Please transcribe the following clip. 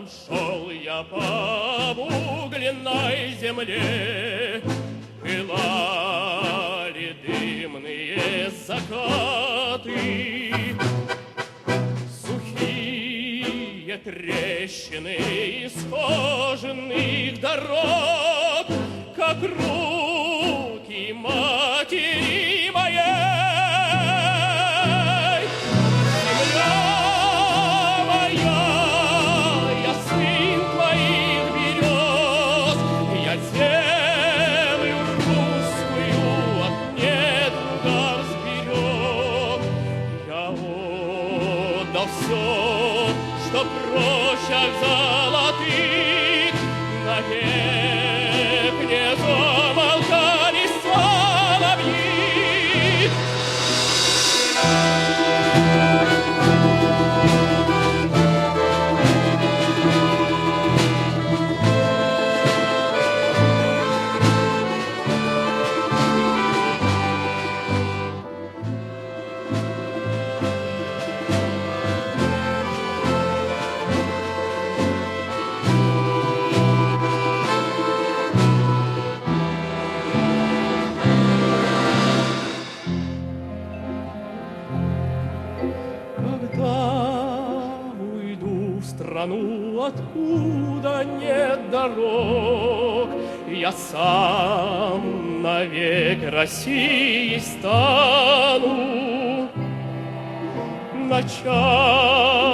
Там шел я по обугленной земле, пылали дымные закаты, сухие трещины исхоженных дорог, как руки матери моей. Все, что прощах золотых, навек не замолкали соловьи. Страну, откуда нет дорог, я сам навек России стану. Начало